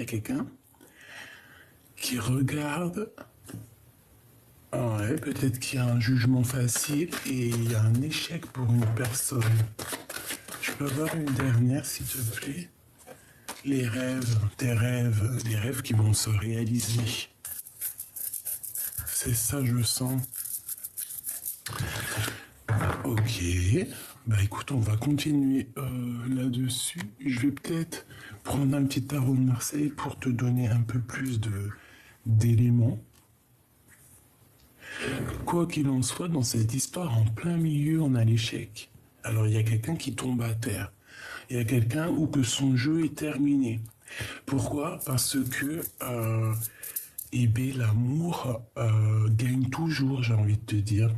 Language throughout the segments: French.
Il y a quelqu'un qui regarde. Ouais, peut-être qu'il y a un jugement facile et il y a un échec pour une personne. Je peux avoir une dernière, s'il te plaît? Les rêves, tes rêves, les rêves qui vont se réaliser. C'est ça, je sens. Ok. Bah écoute, on va continuer là-dessus. Je vais peut-être prendre un petit tarot de Marseille pour te donner un peu plus d'éléments. Quoi qu'il en soit, dans cette histoire, en plein milieu, on a l'échec. Alors il y a quelqu'un qui tombe à terre. Il y a quelqu'un où que son jeu est terminé. Pourquoi? Parce que eh bien, l'amour gagne toujours, j'ai envie de te dire.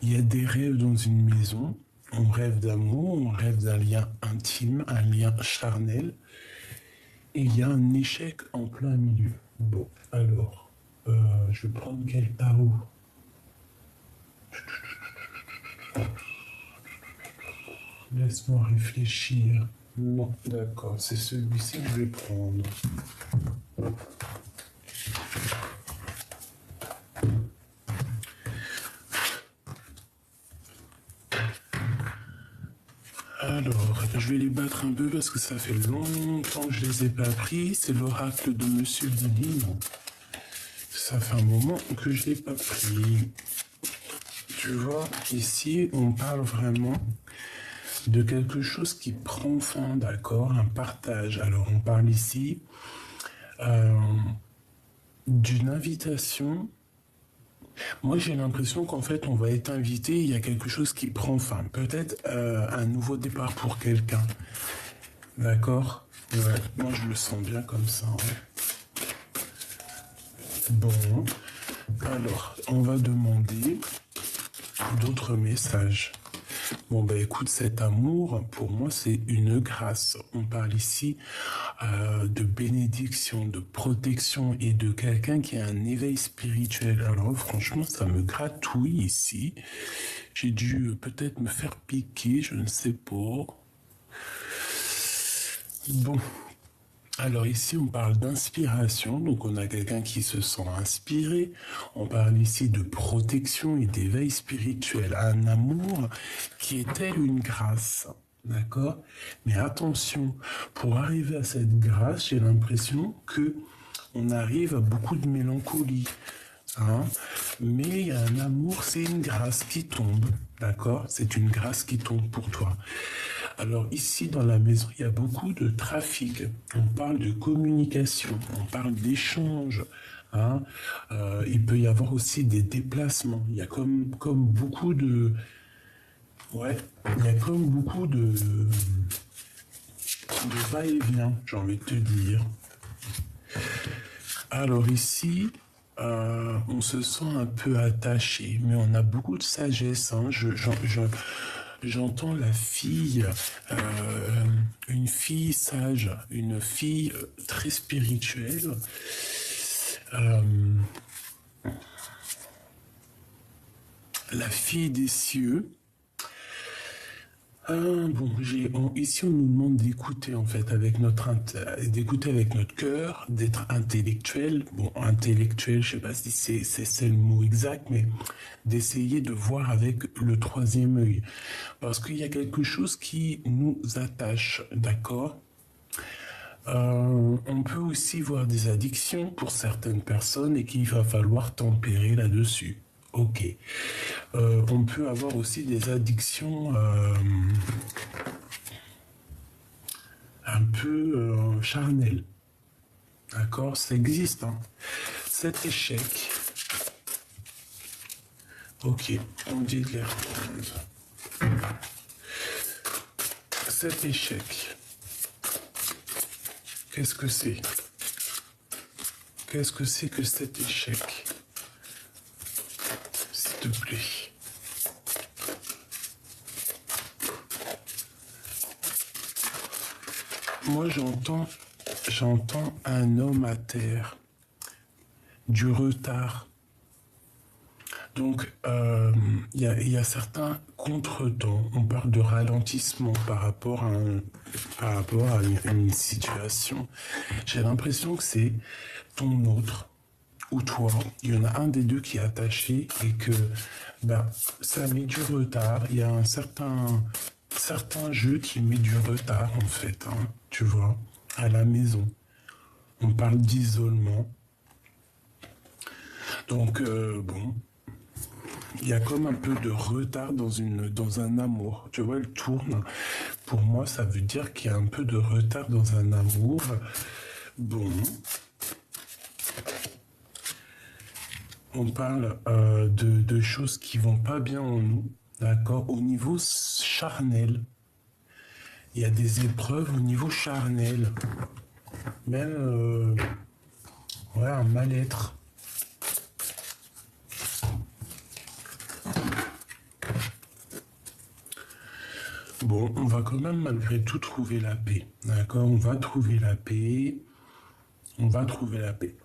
Il y a des rêves dans une maison. On rêve d'amour, on rêve d'un lien intime, un lien charnel. Et il y a un échec en plein milieu. Bon, alors, je vais prendre quel tarot? Laisse-moi réfléchir. Non, d'accord, c'est celui-ci que je vais prendre. Alors, je vais les battre un peu parce que ça fait longtemps que je les ai pas pris. C'est l'oracle de Monsieur Lily. Ça fait un moment que je l'ai pas pris. Tu vois, ici, on parle vraiment de quelque chose qui prend fin, d'accord, un partage. Alors, on parle ici d'une invitation. Moi, j'ai l'impression qu'en fait, on va être invité, il y a quelque chose qui prend fin. Peut-être un nouveau départ pour quelqu'un. D'accord? Ouais, moi, je le sens bien comme ça. Ouais. Bon, alors, on va demander d'autres messages. Bon, bah écoute, cet amour, pour moi, c'est une grâce. On parle ici de bénédiction, de protection et de quelqu'un qui a un éveil spirituel. Alors franchement, ça me gratouille ici. J'ai dû peut-être me faire piquer, je ne sais pas. Bon. Alors ici, on parle d'inspiration, donc on a quelqu'un qui se sent inspiré. On parle ici de protection et d'éveil spirituel, un amour qui est tel une grâce, d'accord? Mais attention, pour arriver à cette grâce, j'ai l'impression que on arrive à beaucoup de mélancolie. Hein, mais il y a un amour, c'est une grâce qui tombe, d'accord? C'est une grâce qui tombe pour toi. Alors ici dans la maison, il y a beaucoup de trafic. On parle de communication, on parle d'échange. Hein. Il peut y avoir aussi des déplacements. Il y a comme beaucoup de, ouais, il y a comme beaucoup de va-et-vient, j'ai envie de te dire. Alors ici, on se sent un peu attaché, mais on a beaucoup de sagesse. Hein. J'entends la fille, une fille sage, une fille très spirituelle. La fille des cieux. Bon, ici on nous demande d'écouter en fait d'écouter avec notre cœur, d'être intellectuel. Bon, intellectuel, je sais pas si c'est le mot exact, mais d'essayer de voir avec le troisième œil, parce qu'il y a quelque chose qui nous attache, d'accord. On peut aussi voir des addictions pour certaines personnes et qu'il va falloir tempérer là-dessus. Ok. On peut avoir aussi des addictions un peu charnelles. D'accord? Ça existe. Hein. Cet échec. Ok. On dit de les reprendre. Cet échec. Qu'est-ce que c'est? Qu'est-ce que c'est que cet échec? S'il te plaît. Moi, j'entends un homme à terre, du retard. Donc, il y a certains contretemps, on parle de ralentissement par rapport à, une situation. J'ai l'impression que c'est ton autre ou toi, il y en a un des deux qui est attaché et que ça met du retard. Il y a un certain jeu qui met du retard en fait, hein, tu vois, à la maison. On parle d'isolement. Donc, bon, il y a comme un peu de retard dans un amour. Tu vois, elle tourne. Pour moi, ça veut dire qu'il y a un peu de retard dans un amour. Bon. On parle de choses qui vont pas bien en nous, d'accord? Au niveau charnel. Il y a des épreuves au niveau charnel. Même, ouais, un mal-être. Bon, on va quand même malgré tout trouver la paix, d'accord? On va trouver la paix. On va trouver la paix.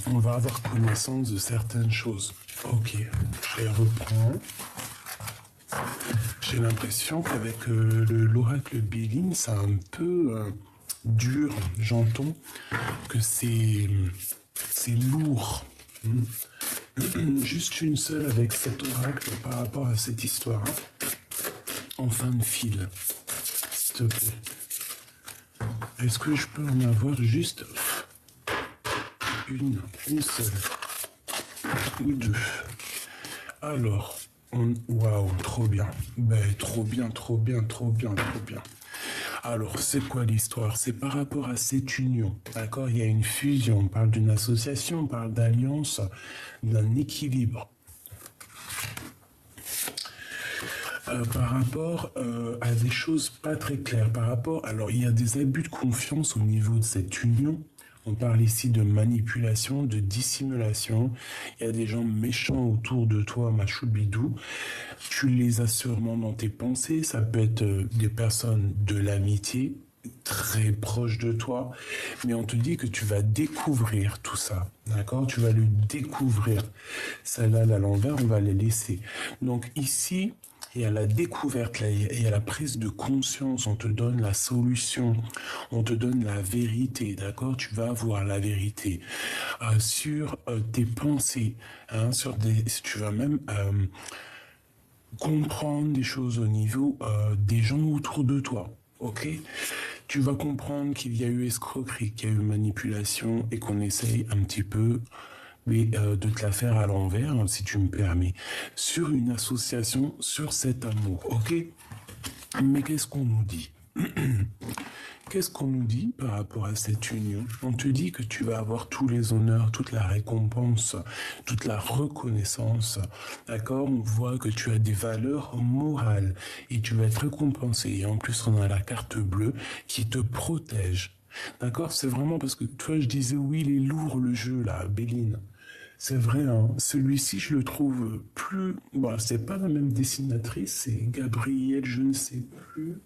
On va avoir connaissance de certaines choses. Ok, je les reprends. J'ai l'impression qu'avec l'oracle Béline, c'est un peu dur. J'entends que c'est lourd. Juste une seule avec cet oracle par rapport à cette histoire. Hein. En fin de fil. S'il te plaît. Est-ce que je peux en avoir juste une seule ou deux? Alors, waouh, trop bien. Ben, trop bien. Alors, c'est quoi l'histoire? C'est par rapport à cette union, d'accord? Il y a une fusion, on parle d'une association, on parle d'alliance, d'un équilibre. Par rapport à des choses pas très claires, alors il y a des abus de confiance au niveau de cette union. On parle ici de manipulation, de dissimulation. Il y a des gens méchants autour de toi, machoubidou. Tu les as sûrement dans tes pensées. Ça peut être des personnes de l'amitié, très proches de toi. Mais on te dit que tu vas découvrir tout ça. D'accord? Tu vas le découvrir. Celle-là, à l'envers, on va les laisser. Donc ici, il y a la découverte, il y a la prise de conscience, on te donne la solution, on te donne la vérité, d'accord? Tu vas avoir la vérité sur tes pensées, hein, tu vas même comprendre des choses au niveau des gens autour de toi, ok? Tu vas comprendre qu'il y a eu escroquerie, qu'il y a eu manipulation et qu'on essaye un petit peu de te la faire à l'envers, hein, si tu me permets, sur une association, sur cet amour, ok? Mais qu'est-ce qu'on nous dit? Qu'est-ce qu'on nous dit par rapport à cette union? On te dit que tu vas avoir tous les honneurs, toute la récompense, toute la reconnaissance, d'accord? On voit que tu as des valeurs morales et tu vas être récompensé. Et en plus, on a la carte bleue qui te protège. D'accord? C'est vraiment parce que toi, je disais, oui, il est lourd le jeu, là, Béline. C'est vrai, hein. Celui-ci, je le trouve plus... Bon, c'est pas la même dessinatrice, c'est Gabrielle, je ne sais plus.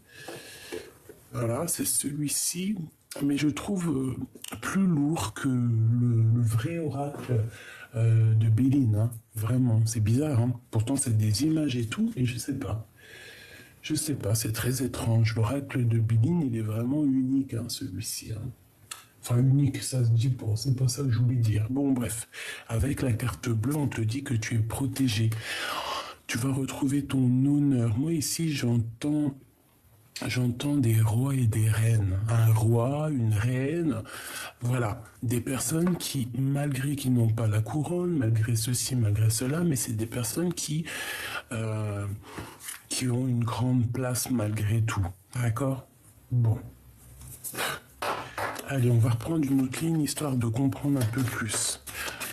Voilà, c'est celui-ci, mais je trouve plus lourd que le vrai oracle de Béline, hein. Vraiment, c'est bizarre, hein. Pourtant, c'est des images et tout, et je sais pas. Je sais pas, c'est très étrange. L'oracle de Béline, il est vraiment unique, hein, celui-ci, hein. Enfin, unique, ça se dit pas, c'est pas ça que je voulais dire. Bon, bref, avec la carte bleue, on te dit que tu es protégé. Tu vas retrouver ton honneur. Moi, ici, j'entends des rois et des reines. Un roi, une reine, voilà. Des personnes qui, malgré qu'ils n'ont pas la couronne, malgré ceci, malgré cela, mais c'est des personnes qui ont une grande place malgré tout. D'accord? Bon. Allez, on va reprendre une autre ligne, histoire de comprendre un peu plus.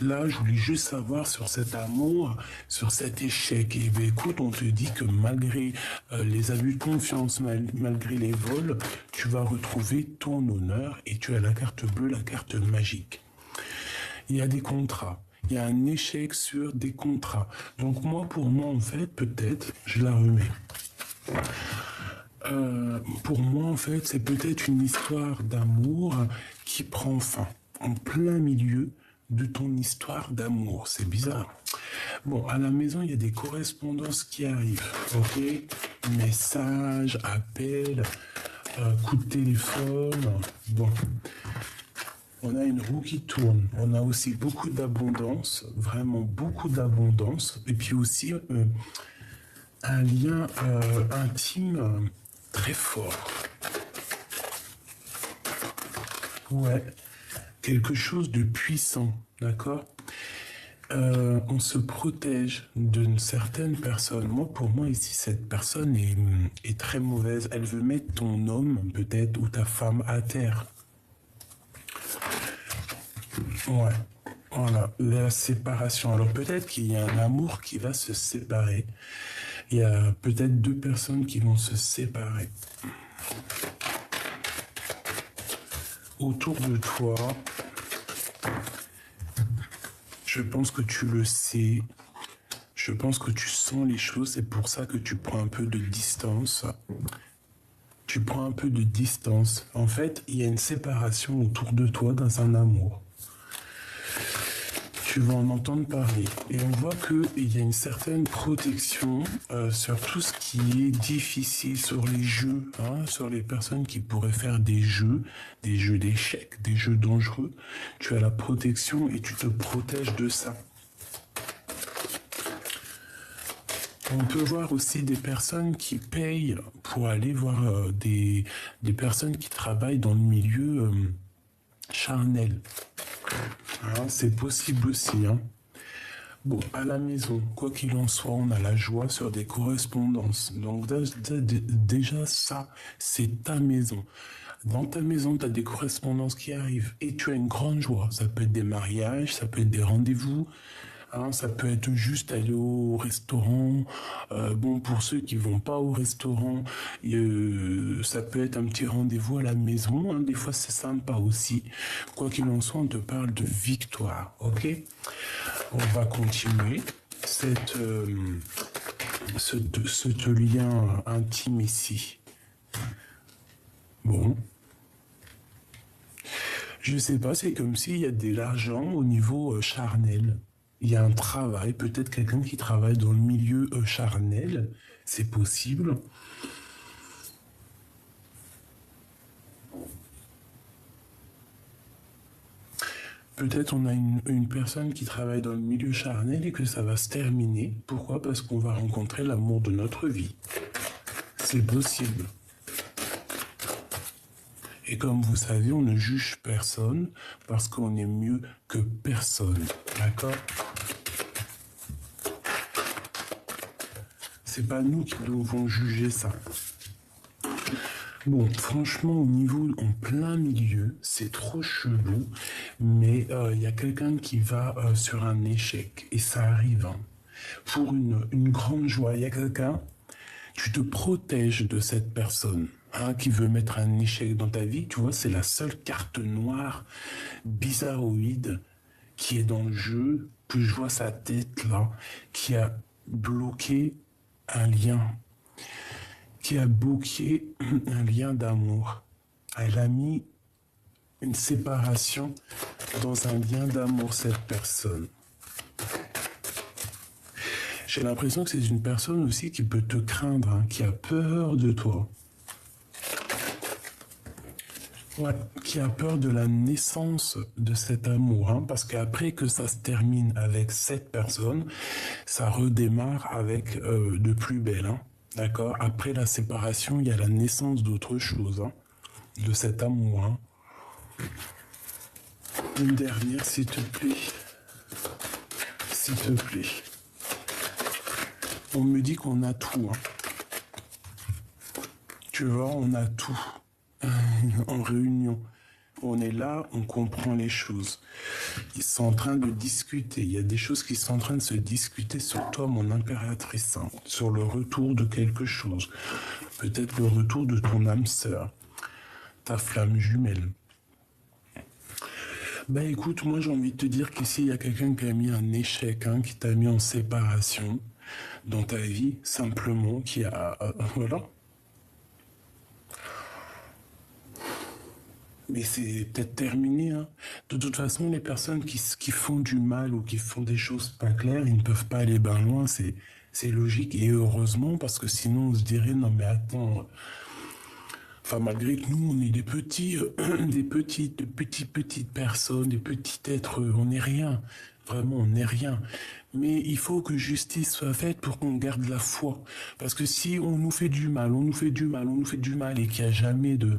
Là, je voulais juste savoir sur cet amour, sur cet échec. Et bien, écoute, on te dit que malgré les abus de confiance, malgré les vols, tu vas retrouver ton honneur et tu as la carte bleue, la carte magique. Il y a des contrats. Il y a un échec sur des contrats. Donc pour moi, en fait, peut-être, je la remets. Pour moi, en fait, c'est peut-être une histoire d'amour qui prend fin en plein milieu de ton histoire d'amour. C'est bizarre. Bon, à la maison, il y a des correspondances qui arrivent. Ok, messages, appels, coups de téléphone. Bon, on a une roue qui tourne. On a aussi beaucoup d'abondance, vraiment beaucoup d'abondance. Et puis aussi un lien intime très fort. Ouais, quelque chose de puissant, d'accord? On se protège d'une certaine personne. Moi, pour moi, ici, cette personne est très mauvaise. Elle veut mettre ton homme, peut-être, ou ta femme à terre. Ouais, voilà, la séparation. Alors peut-être qu'il y a un amour qui va se séparer. Il y a peut-être deux personnes qui vont se séparer. Autour de toi, je pense que tu le sais. Je pense que tu sens les choses. C'est pour ça que tu prends un peu de distance. Tu prends un peu de distance. En fait, il y a une séparation autour de toi dans un amour. Tu vas en entendre parler. Et on voit qu'il y a une certaine protection sur tout ce qui est difficile, sur les jeux, hein, sur les personnes qui pourraient faire des jeux d'échecs, des jeux dangereux. Tu as la protection et tu te protèges de ça. On peut voir aussi des personnes qui payent pour aller voir des personnes qui travaillent dans le milieu charnel. Hein, c'est possible aussi. Hein. Bon, à la maison, quoi qu'il en soit, on a la joie sur des correspondances. Donc déjà, ça, c'est ta maison. Dans ta maison, tu as des correspondances qui arrivent et tu as une grande joie. Ça peut être des mariages, ça peut être des rendez-vous. Hein, ça peut être juste aller au restaurant. Bon, pour ceux qui vont pas au restaurant, ça peut être un petit rendez-vous à la maison. Hein, des fois, c'est sympa aussi. Quoi qu'il en soit, on te parle de victoire. Ok? On va continuer ce lien intime ici. Bon. Je sais pas, c'est comme s'il y a de l'argent au niveau charnel. Il y a un travail, peut-être quelqu'un qui travaille dans le milieu charnel, c'est possible. Peut-être on a une personne qui travaille dans le milieu charnel et que ça va se terminer. Pourquoi? Parce qu'on va rencontrer l'amour de notre vie. C'est possible. Et comme vous savez, on ne juge personne parce qu'on est mieux que personne. D'accord? C'est pas nous qui devons juger ça. Bon, franchement, au niveau, en plein milieu, c'est trop chelou, mais il y a quelqu'un qui va sur un échec, et ça arrive, hein, pour une grande joie. Il y a quelqu'un, tu te protèges de cette personne, hein, qui veut mettre un échec dans ta vie. Tu vois, c'est la seule carte noire, bizarroïde, qui est dans le jeu, que je vois sa tête là, qui a bloqué un lien, qui a bloqué un lien d'amour. Elle a mis une séparation dans un lien d'amour, cette personne. J'ai l'impression que c'est une personne aussi qui peut te craindre, hein, qui a peur de toi. Ouais, qui a peur de la naissance de cet amour, hein, parce qu'après que ça se termine avec cette personne, ça redémarre avec de plus belle, hein, d'accord? Après la séparation, il y a la naissance d'autre chose, hein, de cet amour. Hein. Une dernière, s'il te plaît. S'il te plaît. On me dit qu'on a tout, hein. Tu vois, on a tout. En réunion. On est là, on comprend les choses. Ils sont en train de discuter. Il y a des choses qui sont en train de se discuter sur toi, mon impératrice, hein, sur le retour de quelque chose. Peut-être le retour de ton âme sœur, ta flamme jumelle. Ben écoute, moi j'ai envie de te dire qu'ici il y a quelqu'un qui a mis un échec, hein, qui t'a mis en séparation dans ta vie, simplement, qui a... voilà. mais c'est peut-être terminé, hein. De toute façon, les personnes qui font du mal ou qui font des choses pas claires, ils ne peuvent pas aller bien loin, c'est logique. Et heureusement, parce que sinon on se dirait, non mais attends, enfin malgré que nous, on est des petits, petites personnes, des petits êtres, on n'est rien. Vraiment, on n'est rien. Mais il faut que justice soit faite pour qu'on garde la foi. Parce que si on nous fait du mal, on nous fait du mal, on nous fait du mal et qu'il n'y a jamais de,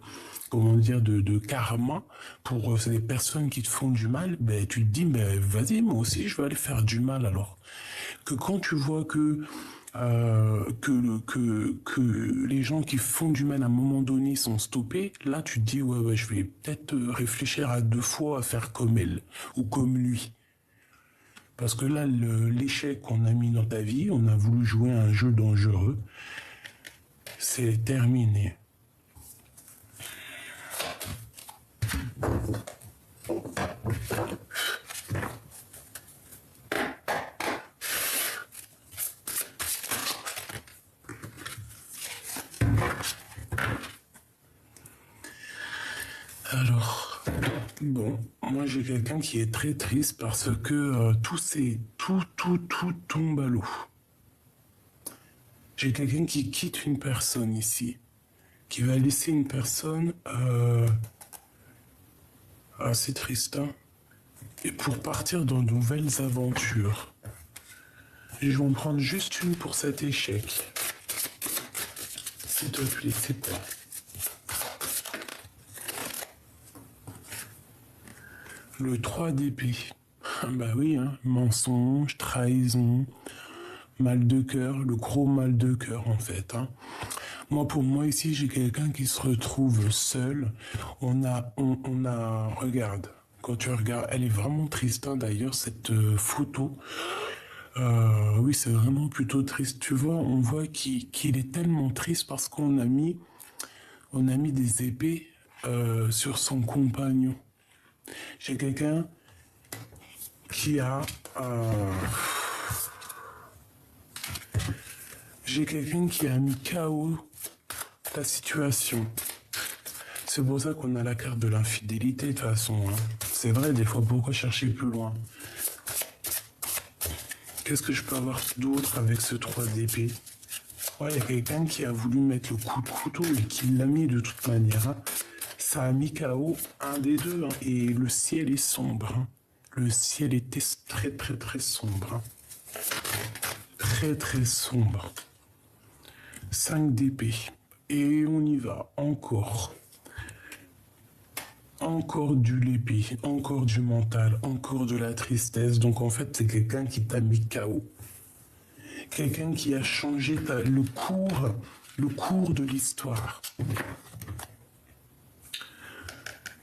comment dire, de karma pour les personnes qui te font du mal, ben, tu te dis, ben, vas-y, moi aussi, je vais aller faire du mal alors. Que quand tu vois que les gens qui font du mal à un moment donné sont stoppés, là tu te dis, ouais, je vais peut-être réfléchir à deux fois à faire comme elle ou comme lui. Parce que là, l'échec qu'on a mis dans ta vie, on a voulu jouer à un jeu dangereux, c'est terminé. Alors, bon, moi j'ai quelqu'un qui est très triste parce que tout tombe à l'eau. J'ai quelqu'un qui quitte une personne ici, qui va laisser une personne assez triste, hein, et pour partir dans de nouvelles aventures. Et je vais en prendre juste une pour cet échec. S'il te plaît, c'est quoi? Le 3 d'épée. Bah oui, hein, mensonge, trahison, mal de cœur, le gros mal de cœur en fait, hein. Moi, pour moi, ici, j'ai quelqu'un qui se retrouve seul. Regarde, quand tu regardes, elle est vraiment triste, hein, d'ailleurs, cette photo. Oui, c'est vraiment plutôt triste. Tu vois, on voit qu'il est tellement triste parce on a mis des épées sur son compagnon. J'ai quelqu'un qui a... j'ai quelqu'un qui a mis KO ta situation. C'est pour ça qu'on a la carte de l'infidélité de toute façon, hein. C'est vrai, des fois, pourquoi chercher plus loin? Qu'est-ce que je peux avoir d'autre avec ce 3 d'épée? Ouais, il y a quelqu'un qui a voulu mettre le coup de couteau et qui l'a mis de toute manière, hein. Ça a mis KO un des deux, hein. Et le ciel est sombre, hein. Le ciel était très très très sombre, hein. Très très sombre. 5 d'épée. Et on y va, encore. Encore du l'épée, encore du mental, encore de la tristesse. Donc en fait, c'est quelqu'un qui t'a mis KO. Quelqu'un qui a changé le cours de l'histoire.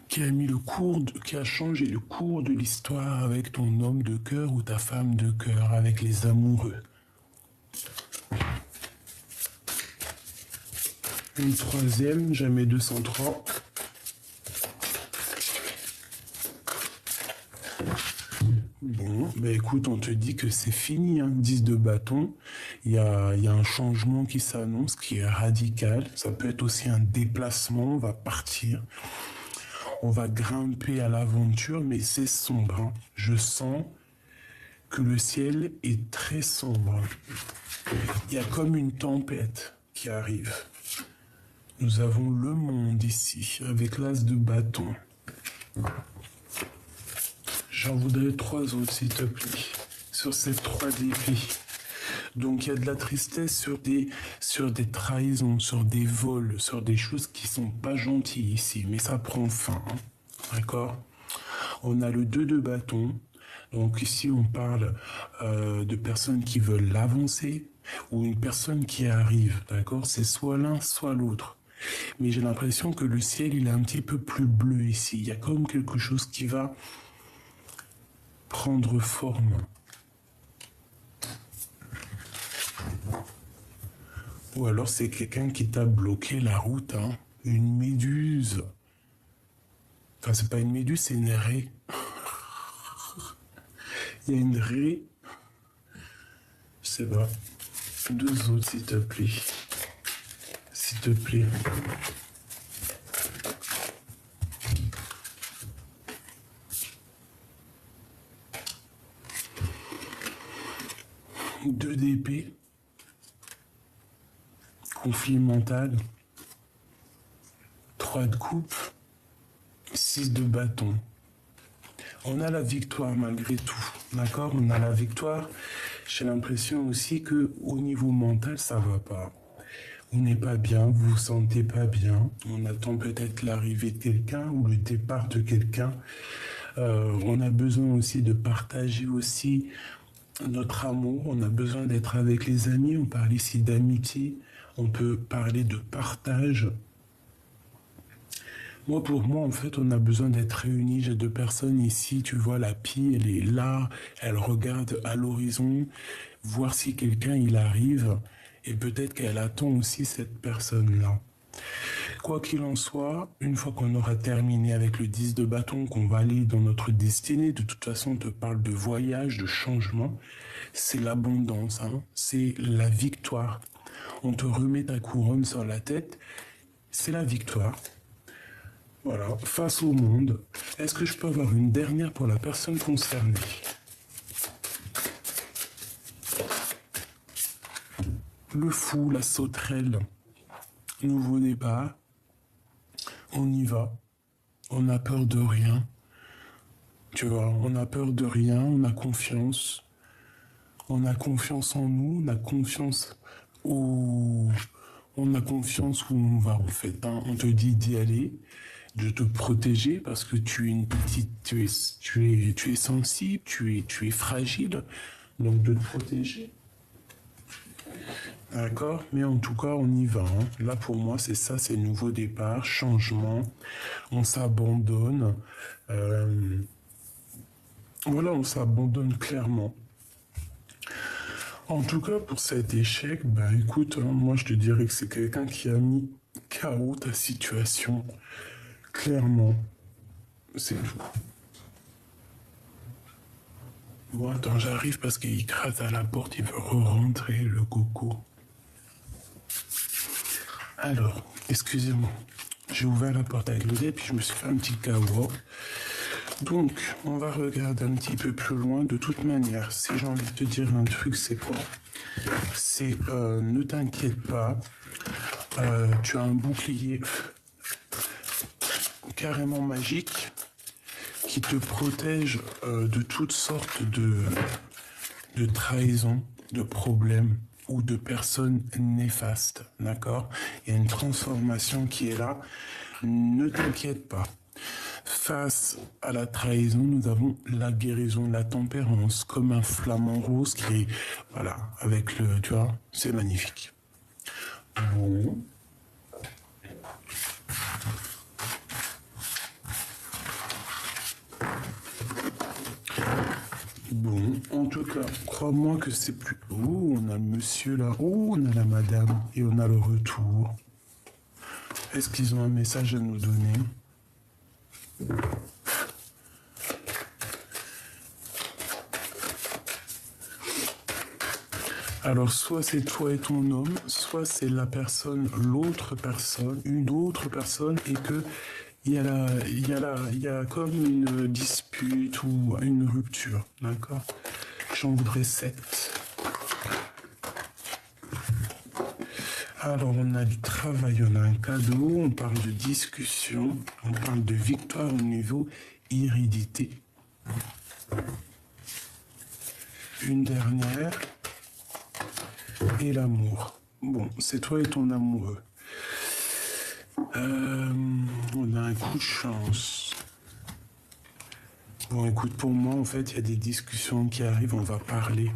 Qui a changé le cours de l'histoire avec ton homme de cœur ou ta femme de cœur, avec les amoureux. Une troisième, jamais 203. Bon, bah écoute, on te dit que c'est fini, hein. 10 de bâton. Il y a un changement qui s'annonce, qui est radical. Ça peut être aussi un déplacement, on va partir. On va grimper à l'aventure, mais c'est sombre, hein. Je sens que le ciel est très sombre. Il y a comme une tempête qui arrive. Nous avons le monde ici, avec l'as de bâton. J'en voudrais 3 autres, s'il te plaît, sur ces 3 d'épée. Donc il y a de la tristesse sur des trahisons, sur des vols, sur des choses qui sont pas gentilles ici, mais ça prend fin, hein. D'accord? On a le 2 de bâton. Donc ici on parle de personnes qui veulent l'avancer ou une personne qui arrive, d'accord? C'est soit l'un, soit l'autre. Mais j'ai l'impression que le ciel il est un petit peu plus bleu ici. Il y a comme quelque chose qui va prendre forme. Ou alors c'est quelqu'un qui t'a bloqué la route, hein. Une méduse. Enfin, c'est pas une méduse, c'est une raie. Il y a une raie. Je sais pas. 2 autres, s'il te plaît. S'il te plaît. 2 d'épée, conflit mental, 3 de coupe, 6 de bâton. On a la victoire malgré tout, d'accord? On a la victoire. J'ai l'impression aussi que au niveau mental, ça va pas. On n'est pas bien, vous vous sentez pas bien. On attend peut-être l'arrivée de quelqu'un ou le départ de quelqu'un. On a besoin aussi de partager aussi notre amour. On a besoin d'être avec les amis. On parle ici d'amitié. On peut parler de partage. Moi, pour moi, en fait, on a besoin d'être réunis. J'ai 2 personnes ici. Tu vois, la pie, elle est là. Elle regarde à l'horizon, voir si quelqu'un, il arrive. Et peut-être qu'elle attend aussi cette personne-là. Quoi qu'il en soit, une fois qu'on aura terminé avec le 10 de bâton, qu'on va aller dans notre destinée, de toute façon, on te parle de voyage, de changement. C'est l'abondance, hein. C'est la victoire. On te remet ta couronne sur la tête. C'est la victoire. Voilà, face au monde. Est-ce que je peux avoir une dernière pour la personne concernée? Le fou, la sauterelle. Nouveau départ. On y va. On n'a peur de rien. Tu vois, on n'a peur de rien, on a confiance. On a confiance en nous, on a confiance où on va en fait, hein. On te dit d'y aller, de te protéger parce que tu es une petite, tu es sensible, tu es fragile, donc de te protéger. D'accord? Mais en tout cas, on y va, hein. Là, pour moi, c'est ça, c'est nouveau départ, changement. On s'abandonne. Voilà, on s'abandonne clairement. En tout cas, pour cet échec, bah écoute, hein, moi je te dirais que c'est quelqu'un qui a mis KO ta situation. Clairement. C'est tout. Bon, attends, j'arrive parce qu'il gratte à la porte, il veut re-rentrer, le coco. Alors, excusez-moi. J'ai ouvert la porte avec le dé, puis je me suis fait un petit KO. Donc, on va regarder un petit peu plus loin. De toute manière, si j'ai envie de te dire un truc, c'est quoi? C'est ne t'inquiète pas. Tu as un bouclier carrément magique qui te protège de toutes sortes de trahisons, de problèmes ou de personnes néfastes. D'accord? Il y a une transformation qui est là. Ne t'inquiète pas. Face à la trahison, nous avons la guérison, la tempérance, comme un flamant rose qui est, voilà, avec le, tu vois, c'est magnifique. Bon. Bon, en tout cas, crois-moi que c'est plus... Oh, on a le monsieur là, oh, on a la madame, et on a le retour. Est-ce qu'ils ont un message à nous donner ? Alors, soit c'est toi et ton homme, soit c'est la personne, l'autre personne, une autre personne, et que il y a comme une dispute ou une rupture, d'accord? J'en voudrais 7. Alors, on a du travail, on a un cadeau, on parle de discussion, on parle de victoire au niveau hérédité. Une dernière. Et l'amour. Bon, c'est toi et ton amoureux. On a un coup de chance. Bon, écoute, pour moi, en fait, il y a des discussions qui arrivent, on va parler.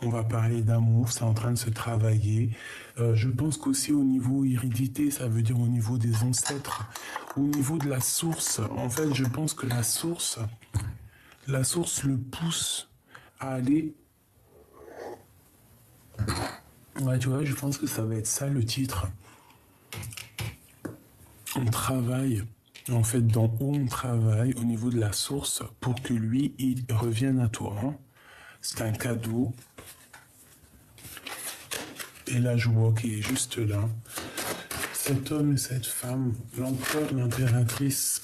On va parler d'amour, c'est en train de se travailler. Je pense qu'aussi au niveau hérédité, ça veut dire au niveau des ancêtres, au niveau de la source. En fait, je pense que la source le pousse à aller... Ouais, tu vois, je pense que ça va être ça le titre. On travaille, en fait, d'en haut, on travaille au niveau de la source pour que lui, il revienne à toi. Hein. C'est un cadeau. Et la joie qui est juste là. Cet homme et cette femme, l'empereur, l'impératrice.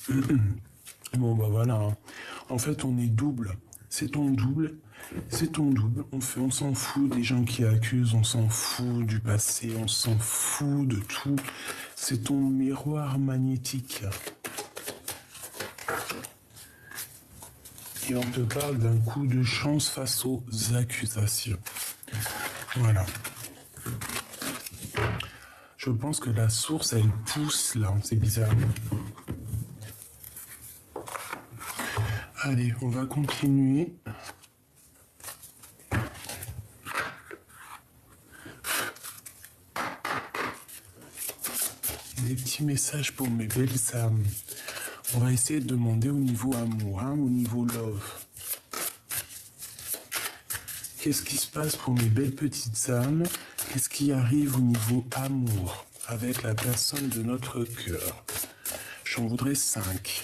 Bon, bah voilà. Hein. En fait, on est double. C'est ton double C'est ton double. On s'en fout des gens qui accusent, on s'en fout du passé, on s'en fout de tout. C'est ton miroir magnétique. Et on te parle d'un coup de chance face aux accusations. Voilà. Je pense que la source, elle pousse là, c'est bizarre. Allez, on va continuer. Des petits messages pour mes belles âmes. On va essayer de demander au niveau amour, hein, au niveau love. Qu'est-ce qui se passe pour mes belles petites âmes? Qu'est-ce qui arrive au niveau amour avec la personne de notre cœur? J'en voudrais 5.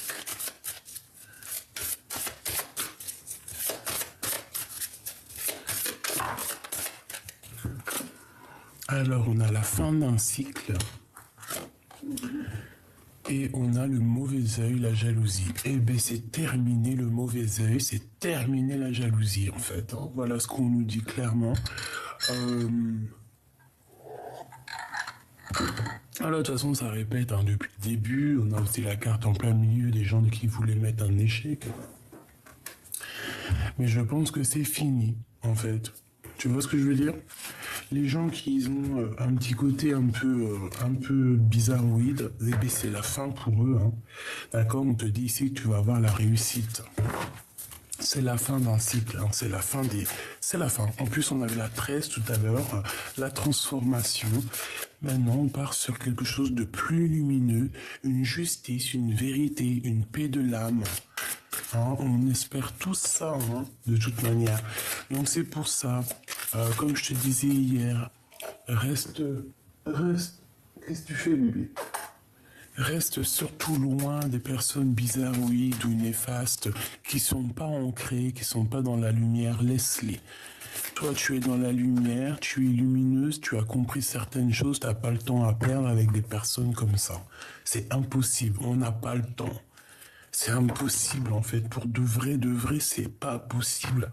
Alors, on a la fin d'un cycle. Et on a le mauvais œil, la jalousie. Eh bien, c'est terminé le mauvais œil, c'est terminé la jalousie, en fait. Hein. Voilà ce qu'on nous dit clairement. Alors, de toute façon, ça répète hein, depuis le début. On a aussi la carte en plein milieu des gens qui voulaient mettre un échec. Mais je pense que c'est fini, en fait. Tu vois ce que je veux dire? Les gens qui ont un petit côté un peu bizarroïde, eh bien, c'est la fin pour eux. Hein. D'accord? On te dit ici que tu vas avoir la réussite. C'est la fin d'un cycle, hein. C'est la fin des... C'est la fin. En plus, on avait la 13 tout à l'heure, la transformation. Maintenant, on part sur quelque chose de plus lumineux, une justice, une vérité, une paix de l'âme. Hein, on espère tout ça, hein, de toute manière. Donc c'est pour ça, comme je te disais hier, reste, qu'est-ce que tu fais, bébé? Reste surtout loin des personnes bizarroïdes ou néfastes qui sont pas ancrées, qui sont pas dans la lumière, laisse-les. Toi, tu es dans la lumière, tu es lumineuse, tu as compris certaines choses, tu n'as pas le temps à perdre avec des personnes comme ça. C'est impossible, on n'a pas le temps. C'est impossible en fait, pour de vrai, c'est pas possible.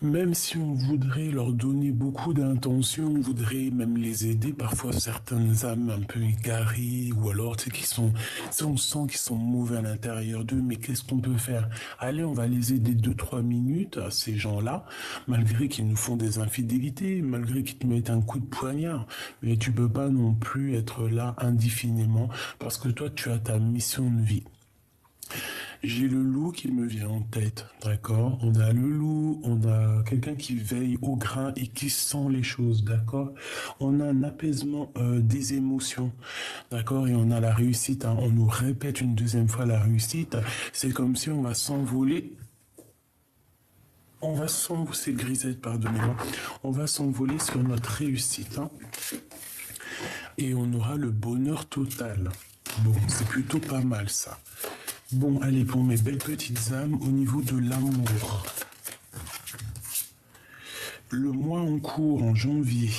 Même si on voudrait leur donner beaucoup d'intention, on voudrait même les aider, parfois certaines âmes un peu égarées, ou alors tu sais, on sent qu'ils sont mauvais à l'intérieur d'eux, mais qu'est-ce qu'on peut faire? Allez, on va les aider 2-3 minutes, ces gens-là, malgré qu'ils nous font des infidélités, malgré qu'ils te mettent un coup de poignard, mais tu peux pas non plus être là indéfiniment, parce que toi tu as ta mission de vie. J'ai le loup qui me vient en tête, d'accord? On a le loup, on a quelqu'un qui veille au grain et qui sent les choses, d'accord? On a un apaisement des émotions, d'accord? Et on a la réussite, hein. On nous répète une deuxième fois la réussite. C'est comme si on va s'envoler. C'est grisette, pardonnez-moi. On va s'envoler sur notre réussite, hein. Et on aura le bonheur total. Bon, c'est plutôt pas mal ça. Bon, allez, pour mes belles petites âmes, au niveau de l'amour. Le mois en cours, en janvier.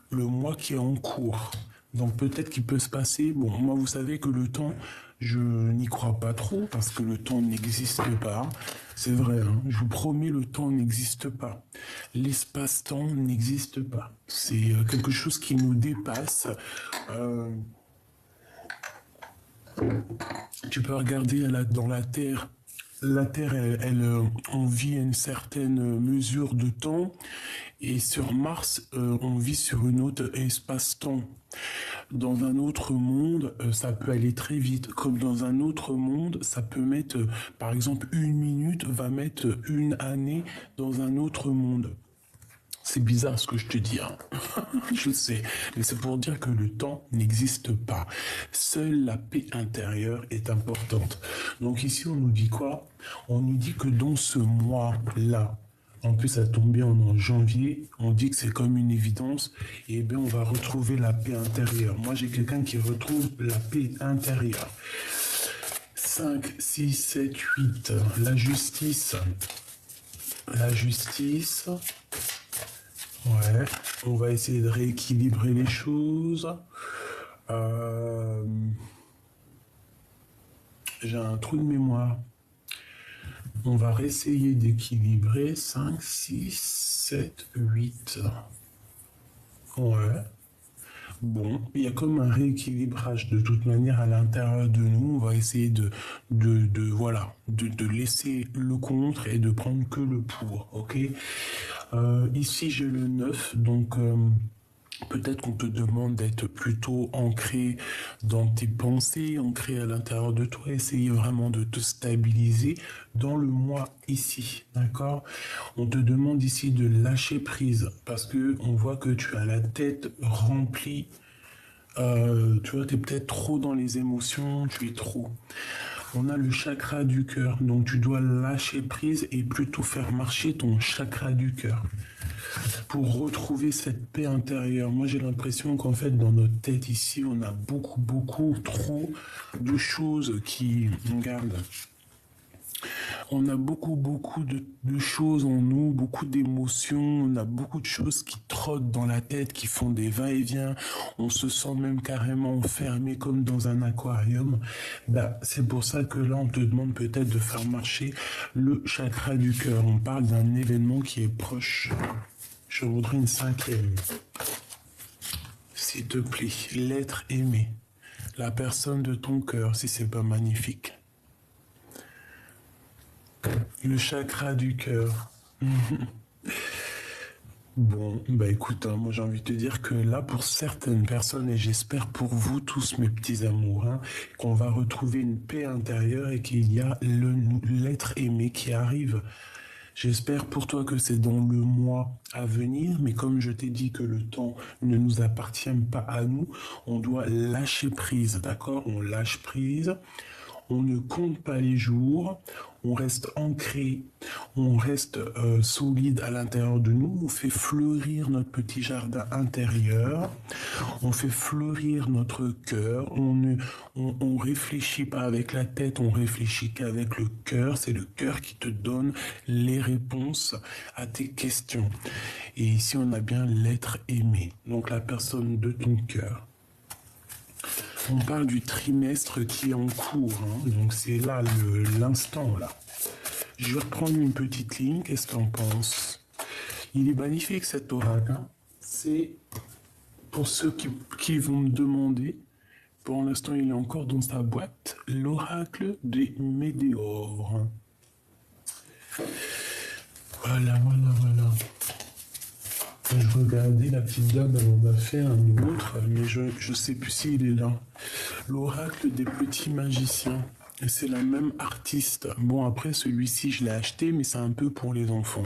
Le mois qui est en cours. Donc peut-être qu'il peut se passer... Bon, moi, vous savez que le temps, je n'y crois pas trop, parce que le temps n'existe pas. C'est vrai, hein, je vous promets, le temps n'existe pas. L'espace-temps n'existe pas. C'est quelque chose qui nous dépasse. Tu peux regarder dans la Terre. La Terre, on vit à une certaine mesure de temps. Et sur Mars, on vit sur une autre espace-temps. Dans un autre monde, ça peut aller très vite. Comme dans un autre monde, ça peut mettre, par exemple, 1 minute va mettre 1 année dans un autre monde. C'est bizarre ce que je te dis, hein. Je sais, mais c'est pour dire que le temps n'existe pas. Seule la paix intérieure est importante. Donc ici, on nous dit quoi? On nous dit que dans ce mois-là, en plus ça tombe bien, on est en janvier, on dit que c'est comme une évidence, et bien on va retrouver la paix intérieure. Moi, j'ai quelqu'un qui retrouve la paix intérieure. 5, 6, 7, 8, la justice. La justice... Ouais, on va essayer de rééquilibrer les choses. J'ai un trou de mémoire. On va essayer d'équilibrer 5, 6, 7, 8. Ouais. Bon, il y a comme un rééquilibrage de toute manière à l'intérieur de nous. On va essayer voilà, de laisser le contre et de prendre que le pour, ok? Ici, j'ai le 9, donc peut-être qu'on te demande d'être plutôt ancré dans tes pensées, ancré à l'intérieur de toi, essayer vraiment de te stabiliser dans le moi ici, d'accord? On te demande ici de lâcher prise parce que on voit que tu as la tête remplie. Tu vois, tu es peut-être trop dans les émotions, tu es trop. On a le chakra du cœur, donc tu dois lâcher prise et plutôt faire marcher ton chakra du cœur pour retrouver cette paix intérieure. Moi, j'ai l'impression qu'en fait, dans notre tête ici, on a beaucoup trop de choses qui nous gardent. On a beaucoup de choses en nous, beaucoup d'émotions, on a beaucoup de choses qui trottent dans la tête, qui font des va-et-vient. On se sent même carrément enfermé comme dans un aquarium. Bah, c'est pour ça que là, on te demande peut-être de faire marcher le chakra du cœur. On parle d'un événement qui est proche. Je voudrais une 5e. S'il te plaît, l'être aimé. La personne de ton cœur, si c'est pas magnifique. Le chakra du cœur. Bon, bah écoute, hein, moi j'ai envie de te dire que là, pour certaines personnes, et j'espère pour vous tous, mes petits amours, hein, qu'on va retrouver une paix intérieure et qu'il y a l'être aimé qui arrive. J'espère pour toi que c'est dans le mois à venir, mais comme je t'ai dit que le temps ne nous appartient pas à nous, on doit lâcher prise, d'accord? On lâche prise. On ne compte pas les jours, on reste ancré, on reste solide à l'intérieur de nous, on fait fleurir notre petit jardin intérieur, on fait fleurir notre cœur, on réfléchit pas avec la tête, on réfléchit qu'avec le cœur, c'est le cœur qui te donne les réponses à tes questions. Et ici on a bien l'être aimé, donc la personne de ton cœur. On parle du trimestre qui est en cours, hein, donc c'est là l'instant là. Je vais reprendre une petite ligne, qu'est-ce que t'en penses? Il est magnifique cet oracle, hein. C'est pour ceux qui vont me demander, pour l'instant il est encore dans sa boîte, l'oracle des météores. Voilà. Je regardais la petite dame, elle en a fait un autre, mais je sais plus s'il est là. L'oracle des petits magiciens. Et c'est la même artiste. Bon, après, celui-ci, je l'ai acheté, mais c'est un peu pour les enfants.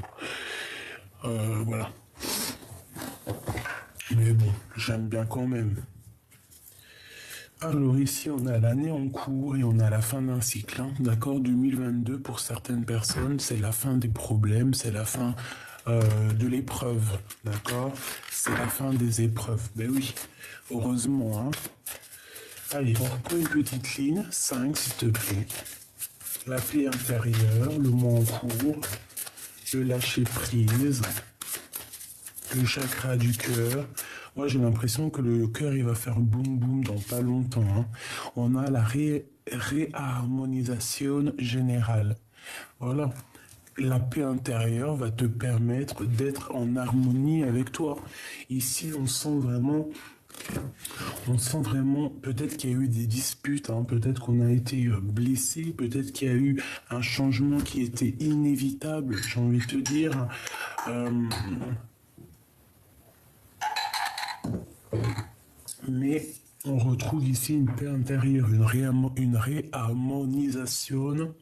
Voilà. Mais bon, j'aime bien quand même. Alors ici, on a l'année en cours et on a la fin d'un cycle. Hein. D'accord, 2022, pour certaines personnes, c'est la fin des problèmes, c'est la fin de l'épreuve. D'accord, c'est la fin des épreuves. Ben oui, heureusement. Hein. Allez, on reprend une petite ligne. 5, s'il te plaît. La paix intérieure, le mot en cours, le lâcher prise, le chakra du cœur. Moi, j'ai l'impression que le cœur, il va faire boum boum dans pas longtemps. Hein. On a la réharmonisation générale. Voilà. La paix intérieure va te permettre d'être en harmonie avec toi. Ici, on sent vraiment, peut-être qu'il y a eu des disputes, hein, peut-être qu'on a été blessé, peut-être qu'il y a eu un changement qui était inévitable, j'ai envie de te dire. Mais on retrouve ici une paix intérieure, une réharmonisation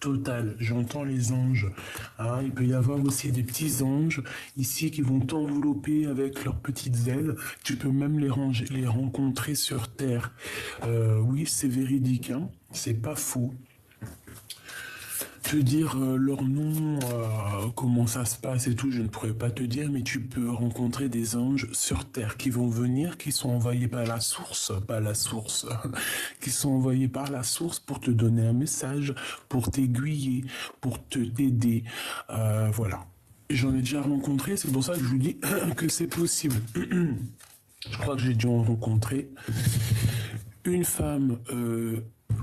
totale. J'entends les anges. Hein, il peut y avoir aussi des petits anges ici qui vont t'envelopper avec leurs petites ailes. Tu peux même les rencontrer sur Terre. Oui, c'est véridique. Hein, c'est pas faux. Te dire leur nom, comment ça se passe et tout, je ne pourrais pas te dire, mais tu peux rencontrer des anges sur Terre qui vont venir, qui sont envoyés par la source, qui sont envoyés par la source pour te donner un message, pour t'aiguiller, pour t'aider, voilà. J'en ai déjà rencontré, c'est pour ça que je vous dis que c'est possible. Je crois que j'ai dû en rencontrer une femme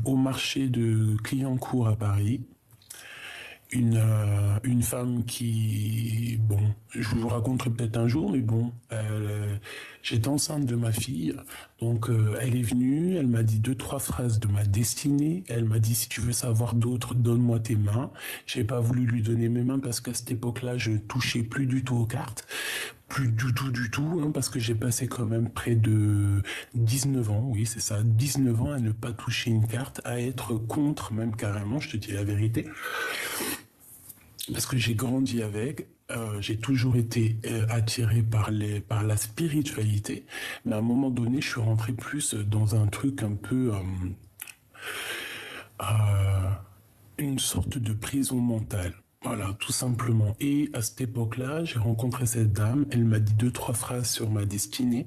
au marché de Clignancourt à Paris. une femme qui, bon, je vous raconterai peut-être un jour, mais bon, j'étais enceinte de ma fille, donc elle est venue, elle m'a dit deux, trois phrases de ma destinée, elle m'a dit si tu veux savoir d'autres, donne-moi tes mains. J'ai pas voulu lui donner mes mains parce qu'à cette époque-là, je touchais plus du tout aux cartes. Plus du tout, hein, parce que j'ai passé quand même près de 19 ans, oui c'est ça, 19 ans à ne pas toucher une carte, à être contre même carrément, je te dis la vérité, parce que j'ai grandi avec, j'ai toujours été attiré par la spiritualité, mais à un moment donné, je suis rentré plus dans un truc un peu, euh, une sorte de prison mentale. Voilà, tout simplement. Et à cette époque-là, j'ai rencontré cette dame. Elle m'a dit deux, trois phrases sur ma destinée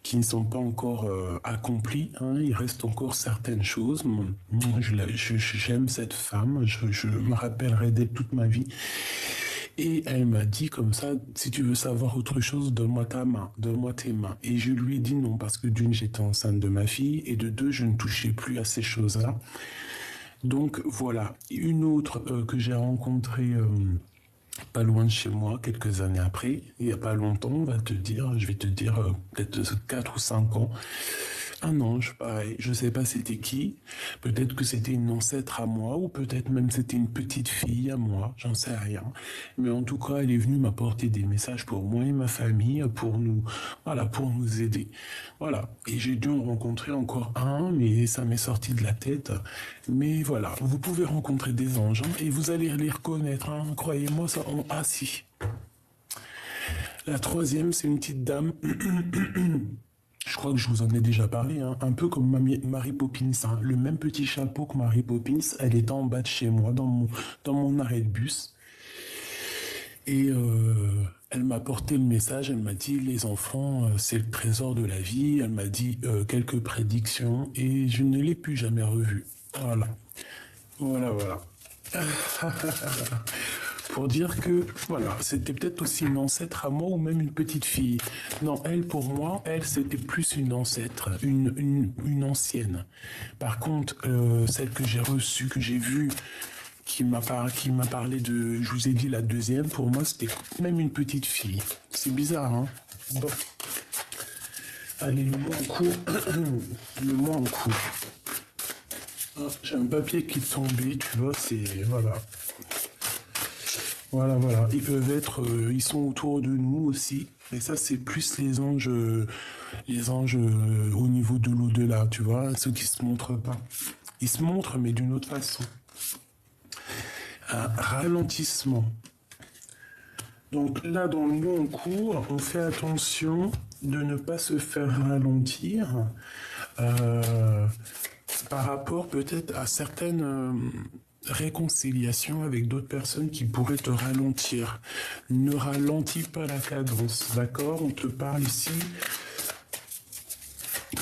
qui ne sont pas encore accomplies, hein. Il reste encore certaines choses. J'aime cette femme. Je me rappellerai d'elle toute ma vie. Et elle m'a dit comme ça, si tu veux savoir autre chose, donne-moi ta main, donne-moi tes mains. Et je lui ai dit non, parce que d'une, j'étais enceinte de ma fille, et de deux, je ne touchais plus à ces choses-là. Donc voilà, une autre que j'ai rencontrée pas loin de chez moi, quelques années après, il n'y a pas longtemps, je vais te dire peut-être 4 ou 5 ans, un ange, pareil, je sais pas c'était qui, peut-être que c'était une ancêtre à moi, ou peut-être même c'était une petite fille à moi, j'en sais rien. Mais en tout cas, elle est venue m'apporter des messages pour moi et ma famille, pour nous, voilà, pour nous aider. Voilà. Et j'ai dû en rencontrer encore un, mais ça m'est sorti de la tête. Mais voilà, vous pouvez rencontrer des anges, hein, et vous allez les reconnaître, hein, croyez-moi, ça, ah si. La troisième, c'est une petite dame. Je crois que je vous en ai déjà parlé, hein, un peu comme Mary Poppins, hein, le même petit chapeau que Mary Poppins, elle était en bas de chez moi, dans mon arrêt de bus. Et elle m'a porté le message, elle m'a dit les enfants, c'est le trésor de la vie, elle m'a dit quelques prédictions et je ne l'ai plus jamais revue. Voilà, voilà. Pour dire que, voilà, c'était peut-être aussi une ancêtre à moi ou même une petite fille. Non, elle, pour moi, elle, c'était plus une ancêtre, une ancienne. Par contre, celle que j'ai reçue, que j'ai vue, qui m'a parlé de, je vous ai dit la deuxième, pour moi, c'était même une petite fille. C'est bizarre, hein? Bon. Allez, le mot en cours. Le mot en cours. Ah, j'ai un papier qui est tombé, tu vois, c'est, voilà. Voilà. Ils peuvent être, ils sont autour de nous aussi. Et ça, c'est plus les anges au niveau de l'au-delà, tu vois, ceux qui se montrent pas. Ils se montrent, mais d'une autre façon. Un ralentissement. Donc là, dans le long cours, on fait attention de ne pas se faire ralentir par rapport peut-être à certaines réconciliations avec d'autres personnes qui pourraient te ralentir. Ne ralentis pas la cadence, d'accord? On te parle ici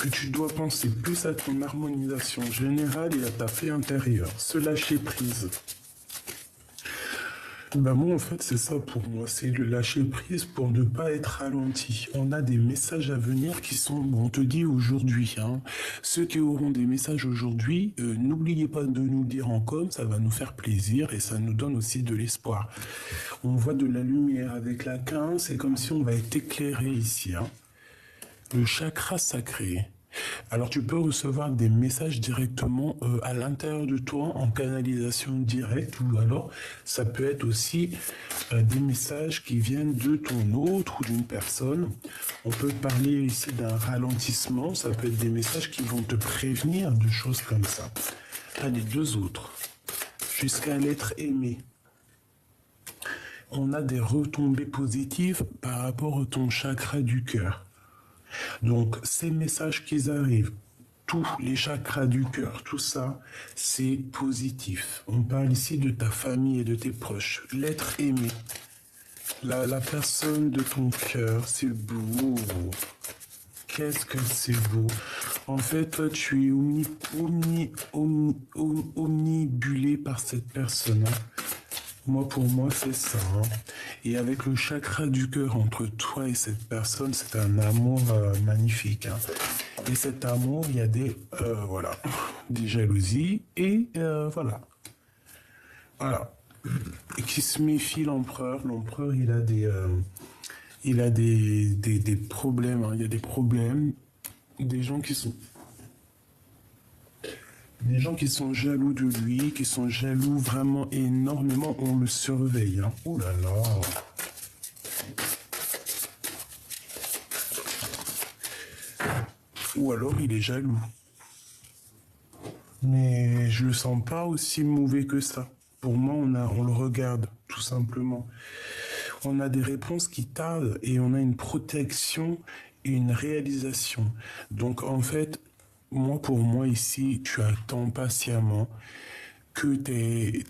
que tu dois penser plus à ton harmonisation générale et à ta paix intérieure. Se lâcher prise. Ben moi, en fait, c'est ça pour moi. C'est le lâcher prise pour ne pas être ralenti. On a des messages à venir qui sont, bon, on te dit aujourd'hui, hein. Ceux qui auront des messages aujourd'hui, n'oubliez pas de nous le dire en com, ça va nous faire plaisir et ça nous donne aussi de l'espoir. On voit de la lumière avec la 15, c'est comme si on va être éclairé ici, hein. Le chakra sacré. Alors tu peux recevoir des messages directement à l'intérieur de toi en canalisation directe ou alors ça peut être aussi des messages qui viennent de ton autre ou d'une personne. On peut parler ici d'un ralentissement, ça peut être des messages qui vont te prévenir de choses comme ça. Allez, deux autres. Jusqu'à l'être aimé. On a des retombées positives par rapport à ton chakra du cœur. Donc, ces messages qui arrivent, tous les chakras du cœur, tout ça, c'est positif. On parle ici de ta famille et de tes proches. L'être aimé, la personne de ton cœur, c'est beau. Qu'est-ce que c'est beau. En fait, toi, tu es omnibulé par cette personne. Moi, pour moi, c'est ça, hein. Et avec le chakra du cœur entre toi et cette personne, c'est un amour magnifique, hein. Et cet amour, il y a des jalousies et voilà. qui se méfie l'empereur. L'empereur, il a des problèmes, hein. Il y a des problèmes, des gens qui sont jaloux de lui, qui sont jaloux vraiment énormément. On le surveille, hein. Oh là là. Ou alors il est jaloux. Mais je le sens pas aussi mauvais que ça. Pour moi, on le regarde, tout simplement. On a des réponses qui tardent et on a une protection et une réalisation. Donc en fait, pour moi ici, tu attends patiemment que tes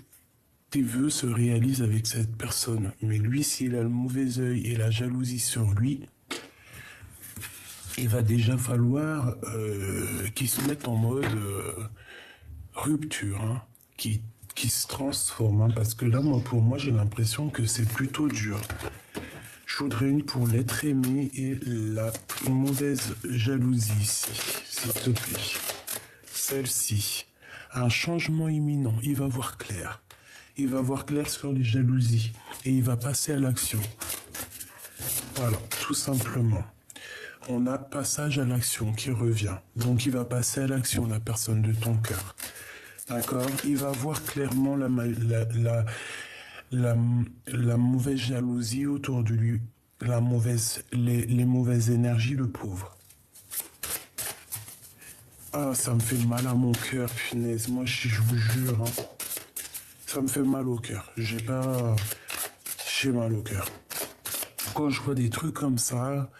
vœux se réalisent avec cette personne. Mais lui, s'il a le mauvais œil et la jalousie sur lui, il va déjà falloir qu'il se mette en mode rupture, hein, qui se transforme. Hein, parce que là, pour moi, j'ai l'impression que c'est plutôt dur. Je voudrais une pour l'être aimé et la mauvaise jalousie ici, s'il te plaît. Celle-ci. Un changement imminent. Il va voir clair. Il va voir clair sur les jalousies. Et il va passer à l'action. Voilà, tout simplement. On a passage à l'action qui revient. Donc il va passer à l'action, la personne de ton cœur. D'accord? Il va voir clairement la mauvaise jalousie autour de lui, les mauvaises énergies, le pauvre. Ah, ça me fait mal à mon cœur, punaise. Moi, je vous jure, hein, ça me fait mal au cœur. J'ai mal au cœur. Quand je vois des trucs comme ça,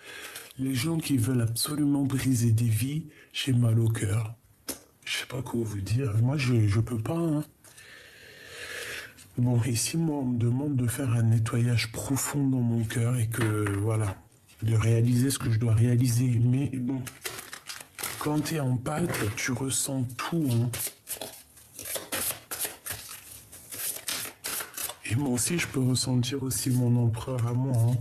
les gens qui veulent absolument briser des vies, j'ai mal au cœur. Je sais pas quoi vous dire. Moi, je peux pas, hein. Bon, ici, moi, on me demande de faire un nettoyage profond dans mon cœur et que, voilà, de réaliser ce que je dois réaliser. Mais bon, quand t'es en pâte, tu ressens tout, hein. Et moi aussi, je peux ressentir aussi mon empereur à moi, hein.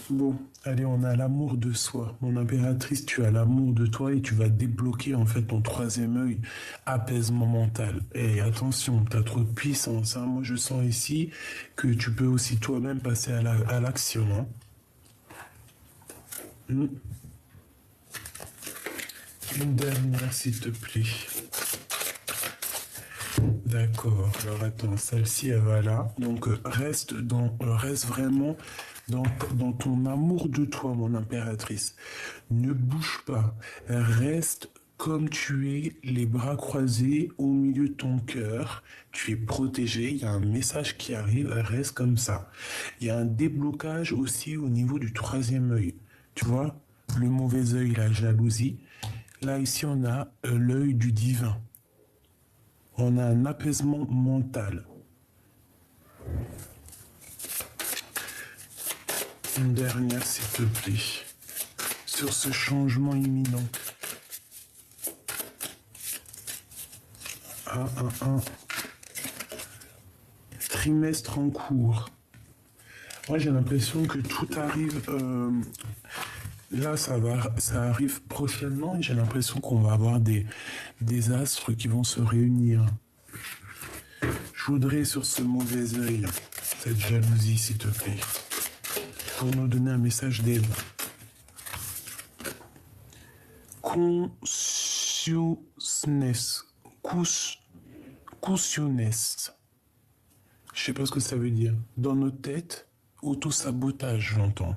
Bon, allez, on a l'amour de soi. Mon impératrice, tu as l'amour de toi et tu vas débloquer en fait ton troisième œil, apaisement mental. Et attention, t'as trop de puissance, hein. Moi, je sens ici que tu peux aussi toi-même passer à l'action, hein. Une dernière, s'il te plaît. D'accord. Alors attends, celle-ci, elle va là. Donc reste vraiment dans ton amour de toi, mon impératrice. Ne bouge pas. Reste comme tu es, les bras croisés au milieu de ton cœur. Tu es protégé. Il y a un message qui arrive. Reste comme ça. Il y a un déblocage aussi au niveau du troisième œil. Tu vois, le mauvais œil, la jalousie. Là, ici, on a l'œil du divin. On a un apaisement mental. Une dernière, s'il te plaît. Sur ce changement imminent. Un trimestre en cours. Moi, j'ai l'impression que tout arrive... là, ça arrive prochainement et j'ai l'impression qu'on va avoir des astres qui vont se réunir. Je voudrais sur ce mauvais œil, cette jalousie, s'il te plaît, pour nous donner un message d'aide. Consciousness. Consciousness. Je sais pas ce que ça veut dire. Dans nos têtes, auto-sabotage, j'entends.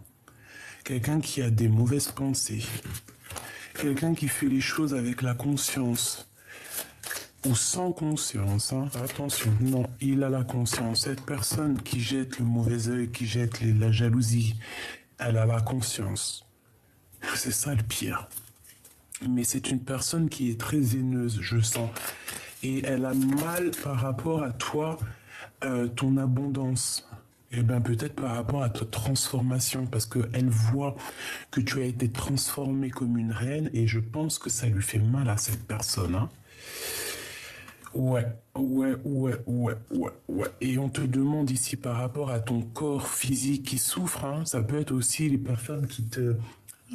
Quelqu'un qui a des mauvaises pensées. Quelqu'un qui fait les choses avec la conscience. Ou sans conscience, hein. Attention, non, il a la conscience. Cette personne qui jette le mauvais œil, qui jette la jalousie, elle a la conscience. C'est ça le pire. Mais c'est une personne qui est très haineuse, je sens. Et elle a mal par rapport à toi, ton abondance. Eh bien, peut-être par rapport à ta transformation, parce qu'elle voit que tu as été transformé comme une reine, et je pense que ça lui fait mal à cette personne, hein. Ouais. Et on te demande ici par rapport à ton corps physique qui souffre, hein, ça peut être aussi les personnes qui te...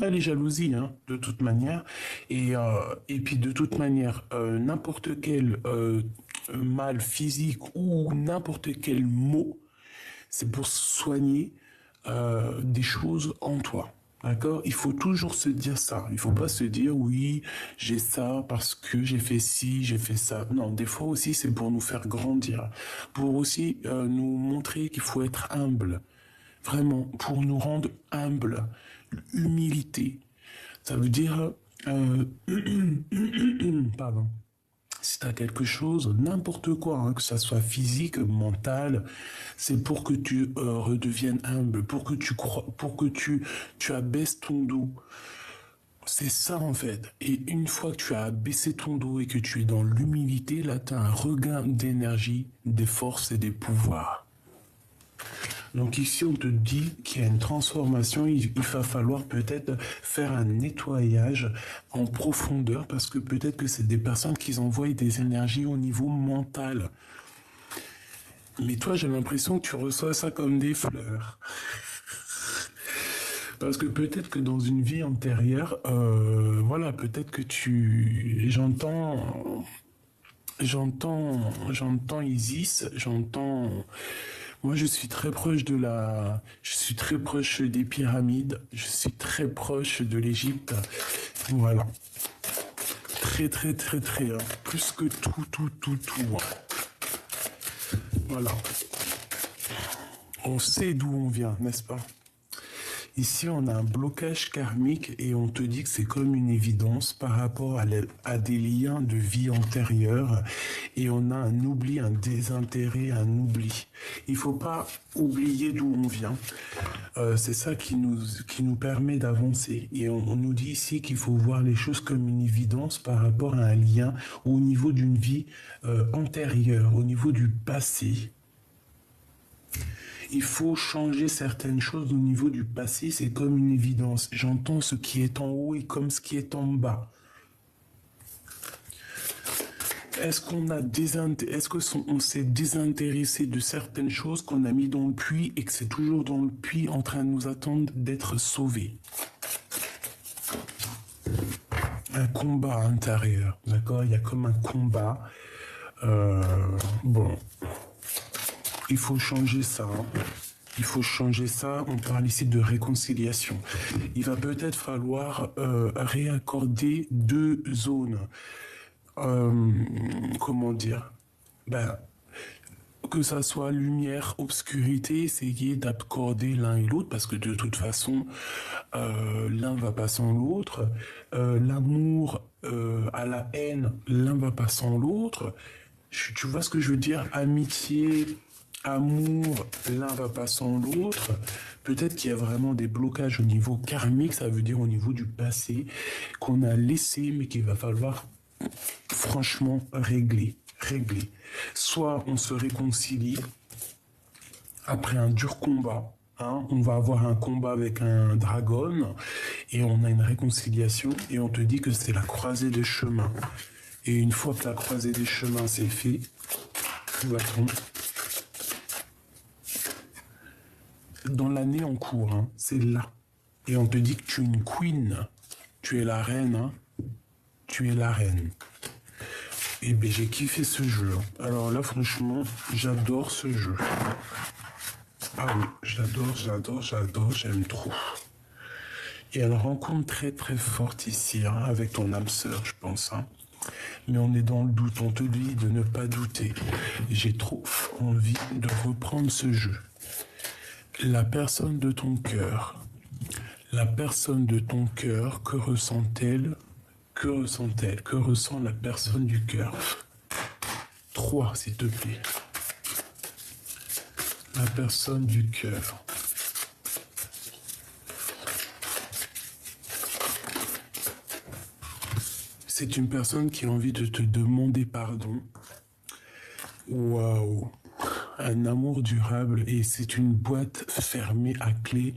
Ah, les jalousies, hein, de toute manière. Et puis de toute manière, n'importe quel mal physique ou n'importe quel mot, c'est pour soigner des choses en toi. D'accord? Il faut toujours se dire ça. Il faut pas se dire oui, j'ai ça parce que j'ai fait ci, j'ai fait ça. Non, des fois aussi c'est pour nous faire grandir, pour aussi nous montrer qu'il faut être humble. Vraiment, pour nous rendre humbles. Humilité. Ça veut dire pardon. Si tu as quelque chose, n'importe quoi, hein, que ça soit physique, mental, c'est pour que tu redeviennes humble, pour que tu crois, pour que tu abaisses ton dos. C'est ça en fait. Et une fois que tu as abaissé ton dos et que tu es dans l'humilité, là, tu as un regain d'énergie, des forces et des pouvoirs. Donc ici, on te dit qu'il y a une transformation, il va falloir peut-être faire un nettoyage en profondeur parce que peut-être que c'est des personnes qui envoient des énergies au niveau mental. Mais toi, j'ai l'impression que tu reçois ça comme des fleurs. Parce que peut-être que dans une vie antérieure, voilà, peut-être que j'entends Isis, moi je suis très proche je suis très proche des pyramides, je suis très proche de l'Égypte, voilà. Très, très, très, très, hein. Plus que tout, hein. Voilà. On sait d'où on vient, n'est-ce pas? Ici, on a un blocage karmique et on te dit que c'est comme une évidence par rapport à des liens de vie antérieure et on a un oubli, un désintérêt, un oubli. Il faut pas oublier d'où on vient. C'est ça qui nous permet d'avancer. Et on nous dit ici qu'il faut voir les choses comme une évidence par rapport à un lien au niveau d'une vie antérieure, au niveau du passé. Il faut changer certaines choses au niveau du passé, c'est comme une évidence. J'entends ce qui est en haut et comme ce qui est en bas. Est-ce qu'on s'est désintéressé de certaines choses qu'on a mis dans le puits et que c'est toujours dans le puits en train de nous attendre d'être sauvés? Un combat intérieur, d'accord? Il y a comme un combat. Bon. Il faut changer ça. Hein. Il faut changer ça. On parle ici de réconciliation. Il va peut-être falloir réaccorder deux zones. Comment dire? Que ça soit lumière, obscurité, essayer d'accorder l'un et l'autre, parce que de toute façon, l'un va pas sans l'autre. L'amour à la haine, l'un va pas sans l'autre. Tu vois ce que je veux dire? Amitié, amour, l'un va pas sans l'autre. Peut-être qu'il y a vraiment des blocages au niveau karmique, ça veut dire au niveau du passé, qu'on a laissé, mais qu'il va falloir franchement régler. Soit on se réconcilie après un dur combat, hein, on va avoir un combat avec un dragon, et on a une réconciliation, et on te dit que c'est la croisée des chemins. Et une fois que la croisée des chemins c'est fait, tout va tomber. Dans l'année en cours, hein, c'est là. Et on te dit que tu es une queen. Tu es la reine, hein. Tu es la reine. Et bien j'ai kiffé ce jeu. Alors là, franchement, j'adore ce jeu. Ah oui, j'adore, j'aime trop. Il y a une rencontre très très forte ici, hein, avec ton âme sœur, je pense. Hein. Mais on est dans le doute, on te dit de ne pas douter. J'ai trop envie de reprendre ce jeu. La personne de ton cœur. La personne de ton cœur, que ressent-elle? Que ressent-elle? Que ressent la personne du cœur? 3, s'il te plaît. La personne du cœur. C'est une personne qui a envie de te demander pardon. Waouh! Un amour durable et c'est une boîte fermée à clé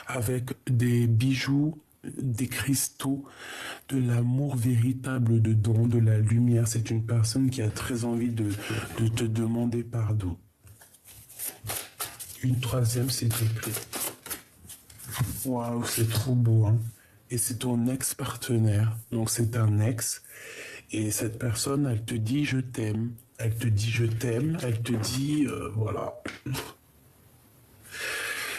avec des bijoux, des cristaux, de l'amour véritable dedans, de la lumière. C'est une personne qui a très envie de te demander pardon. Une troisième, s'il te plaît. Waouh, c'est trop beau, hein. Et c'est ton ex-partenaire. Donc c'est un ex. Et cette personne, elle te dit je t'aime. Elle te dit je t'aime. Elle te dit voilà.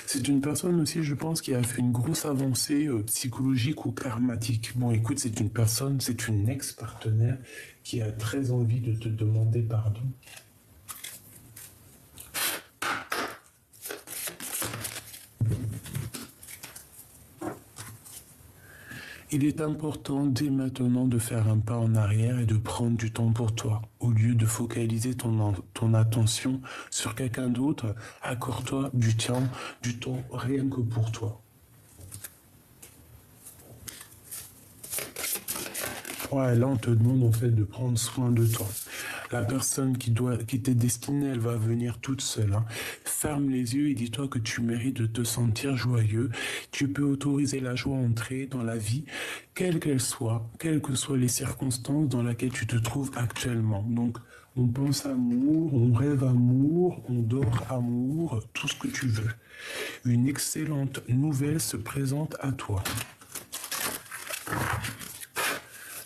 C'est une personne aussi, je pense, qui a fait une grosse avancée psychologique ou karmatique. Bon, écoute, c'est une personne, c'est une ex-partenaire qui a très envie de te demander pardon. Il est important dès maintenant de faire un pas en arrière et de prendre du temps pour toi. Au lieu de focaliser ton attention sur quelqu'un d'autre, accorde-toi du temps rien que pour toi. Ouais, là on te demande en fait de prendre soin de toi. La personne qui t'est destinée, elle va venir toute seule. Hein. Ferme les yeux et dis-toi que tu mérites de te sentir joyeux. Tu peux autoriser la joie à entrer dans la vie, quelle qu'elle soit, quelles que soient les circonstances dans lesquelles tu te trouves actuellement. Donc, on pense amour, on rêve amour, on dort amour, tout ce que tu veux. Une excellente nouvelle se présente à toi.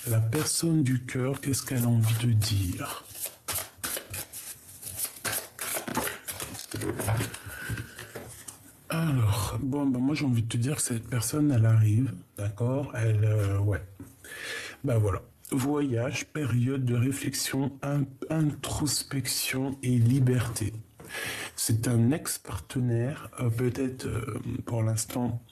La personne du cœur, qu'est-ce qu'elle a envie de dire ? Alors, bon, moi j'ai envie de te dire que cette personne, elle arrive, d'accord. Ouais. Ben voilà. Voyage, période de réflexion, introspection et liberté. C'est un ex-partenaire, peut-être pour l'instant,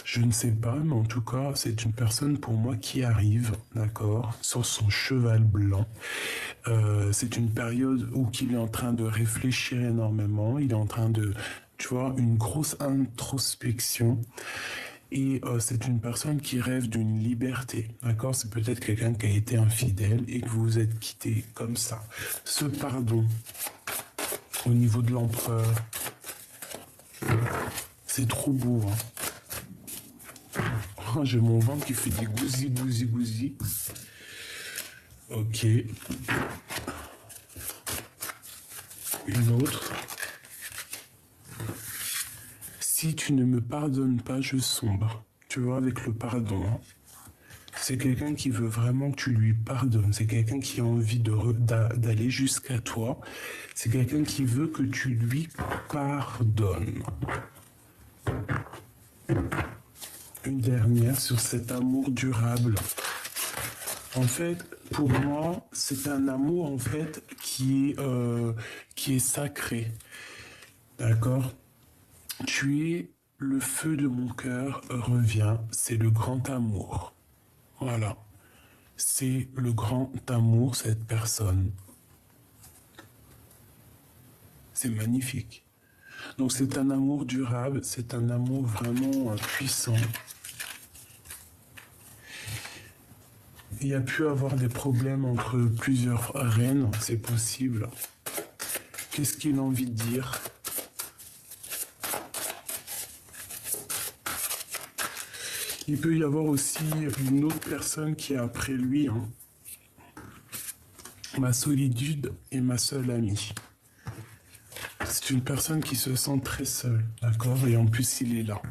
je ne sais pas, mais en tout cas, c'est une personne pour moi qui arrive, d'accord, sur son cheval blanc. C'est une période où il est en train de réfléchir énormément, il est en train de, tu vois, une grosse introspection. Et c'est une personne qui rêve d'une liberté, d'accord? C'est peut-être quelqu'un qui a été infidèle et que vous vous êtes quitté comme ça. Ce pardon, au niveau de l'empereur, c'est trop beau, hein? Oh, j'ai mon ventre qui fait des gousi, gousi, gousi. Ok. Une autre. Si tu ne me pardonnes pas, je sombre. Tu vois, avec le pardon. Hein. C'est quelqu'un qui veut vraiment que tu lui pardonnes. C'est quelqu'un qui a envie d'aller jusqu'à toi. C'est quelqu'un qui veut que tu lui pardonnes. Une dernière sur cet amour durable. En fait, pour moi, c'est un amour en fait qui est sacré. D'accord ? Tu es le feu de mon cœur, reviens, c'est le grand amour. Voilà. C'est le grand amour, cette personne. C'est magnifique. Donc c'est un amour durable, c'est un amour vraiment puissant. Il y a pu avoir des problèmes entre plusieurs reines, c'est possible. Qu'est-ce qu'il a envie de dire ? Il peut y avoir aussi une autre personne qui est après lui. Hein. Ma solitude est ma seule amie. C'est une personne qui se sent très seule, d'accord? Et en plus, il est là.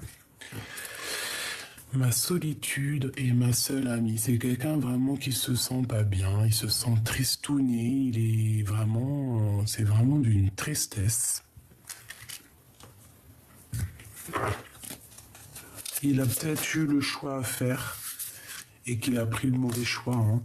Ma solitude est ma seule amie. C'est quelqu'un vraiment qui se sent pas bien. Il se sent tristouné. Il est vraiment... c'est vraiment d'une tristesse. Il a peut-être eu le choix à faire et qu'il a pris le mauvais choix. Hein.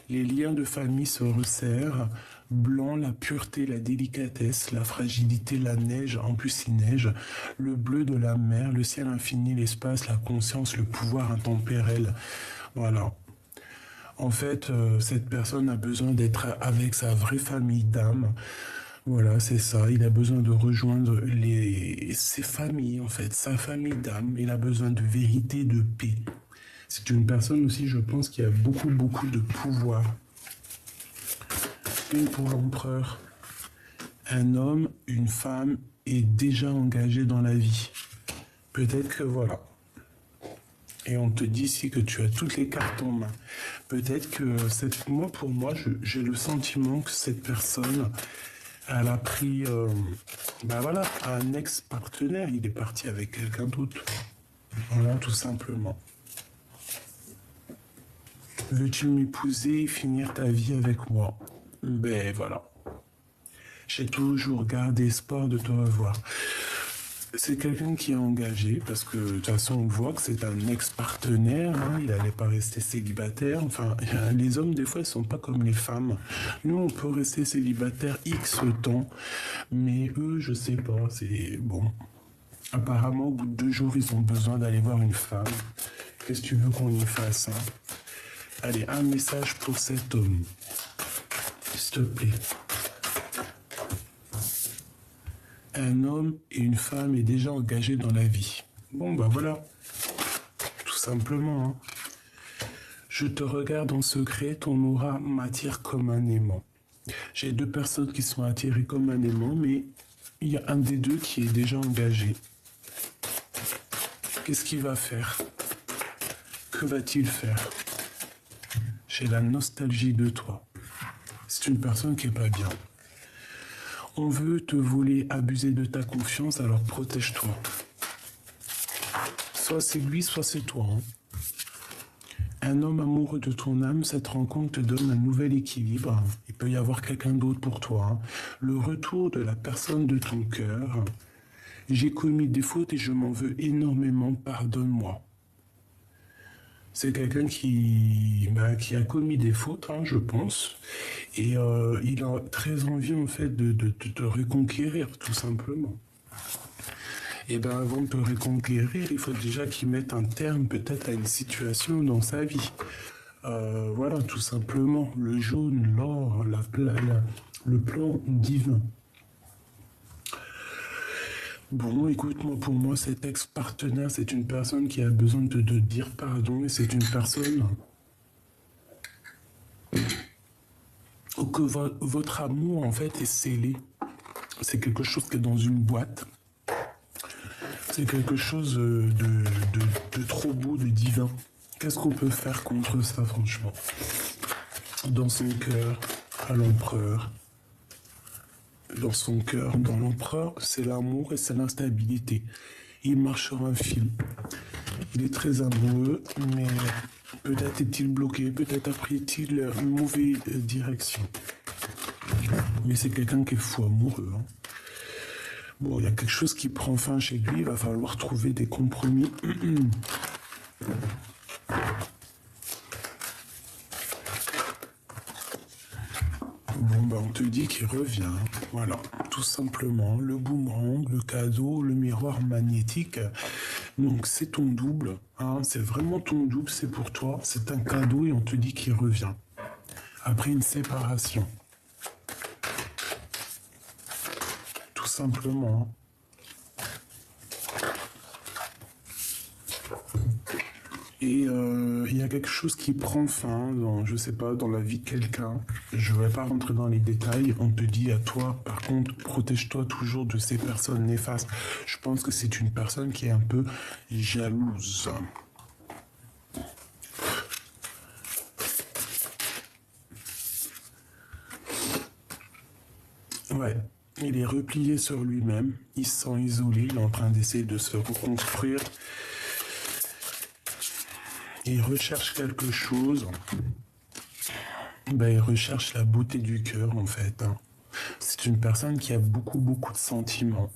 Les liens de famille se resserrent. Blanc, la pureté, la délicatesse, la fragilité, la neige, en plus il neige, le bleu de la mer, le ciel infini, l'espace, la conscience, le pouvoir intempérel. Voilà. En fait, cette personne a besoin d'être avec sa vraie famille d'âme. Voilà, c'est ça. Il a besoin de rejoindre ses familles, en fait, sa famille d'âme. Il a besoin de vérité, de paix. C'est une personne aussi, je pense, qui a beaucoup, beaucoup de pouvoir. Une pour l'empereur. Un homme, une femme est déjà engagé dans la vie. Peut-être que voilà. Et on te dit ici que tu as toutes les cartes en main. Peut-être que pour moi, j'ai le sentiment que cette personne... Elle a pris, voilà, un ex-partenaire. Il est parti avec quelqu'un d'autre. Voilà, tout simplement. Veux-tu m'épouser et finir ta vie avec moi? Ben voilà. J'ai toujours gardé espoir de te revoir. C'est quelqu'un qui est engagé parce que de toute façon on voit que c'est un ex-partenaire, hein, il n'allait pas rester célibataire. Enfin, les hommes des fois ils sont pas comme les femmes. Nous on peut rester célibataire X temps, mais eux je sais pas, c'est bon. Apparemment au bout de 2 jours ils ont besoin d'aller voir une femme. Qu'est-ce que tu veux qu'on y fasse, hein? Allez, un message pour cet homme. S'il te plaît. Un homme et une femme est déjà engagés dans la vie. Bon, bah voilà. Tout simplement. Hein. Je te regarde en secret, ton aura m'attire comme un aimant. J'ai 2 personnes qui sont attirées comme un aimant, mais il y a un des 2 qui est déjà engagé. Qu'est-ce qu'il va faire? Que va-t-il faire? J'ai la nostalgie de toi. C'est une personne qui est pas bien. On veut te voler, abuser de ta confiance, alors protège-toi. Soit c'est lui, soit c'est toi. Hein. Un homme amoureux de ton âme, cette rencontre te donne un nouvel équilibre. Il peut y avoir quelqu'un d'autre pour toi. Hein. Le retour de la personne de ton cœur. J'ai commis des fautes et je m'en veux énormément, pardonne-moi. C'est quelqu'un qui a commis des fautes, hein, je pense, et il a très envie en fait de te reconquérir, tout simplement. Et bien avant de te reconquérir, il faut déjà qu'il mette un terme peut-être à une situation dans sa vie. Voilà, tout simplement, le jaune, l'or, le plan divin. Bon, écoute, moi, pour moi, cet ex-partenaire, c'est une personne qui a besoin de te dire pardon, et c'est une personne que votre amour, en fait, est scellé. C'est quelque chose qui est dans une boîte. C'est quelque chose de trop beau, de divin. Qu'est-ce qu'on peut faire contre ça, franchement? Dans son cœur, à l'empereur. Dans son cœur, dans l'empereur, c'est l'amour et c'est l'instabilité. Il marche sur un fil. Il est très amoureux, mais peut-être est-il bloqué, peut-être a pris-il une mauvaise direction. Mais c'est quelqu'un qui est fou amoureux. Hein. Bon, il y a quelque chose qui prend fin chez lui, il va falloir trouver des compromis. Bon, ben on te dit qu'il revient. Voilà, tout simplement. Le boomerang, le cadeau, le miroir magnétique. Donc, c'est ton double. Hein, c'est vraiment ton double, c'est pour toi. C'est un cadeau et on te dit qu'il revient. Après une séparation. Tout simplement. Et il y a quelque chose qui prend fin dans, je sais pas, dans la vie de quelqu'un. Je vais pas rentrer dans les détails. On te dit à toi, par contre, protège-toi toujours de ces personnes néfastes. Je pense que c'est une personne qui est un peu jalouse. Ouais, il est replié sur lui-même. Il se sent isolé. Il est en train d'essayer de se reconstruire. Il recherche quelque chose. Ben, il recherche la beauté du cœur, en fait. Hein. C'est une personne qui a beaucoup, beaucoup de sentiments.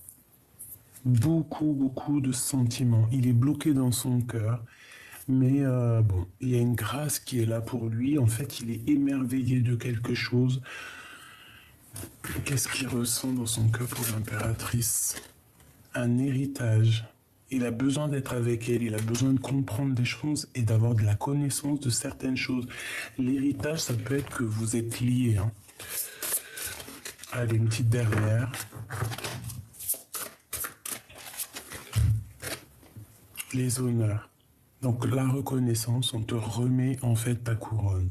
Beaucoup, beaucoup de sentiments. Il est bloqué dans son cœur. Mais bon, il y a une grâce qui est là pour lui. En fait, il est émerveillé de quelque chose. Qu'est-ce qu'il ressent dans son cœur pour l'impératrice? Un héritage. Il a besoin d'être avec elle, il a besoin de comprendre des choses et d'avoir de la connaissance de certaines choses. L'héritage, ça peut être que vous êtes liés. Hein. Allez, une petite dernière. Les honneurs. Donc la reconnaissance, on te remet en fait ta couronne.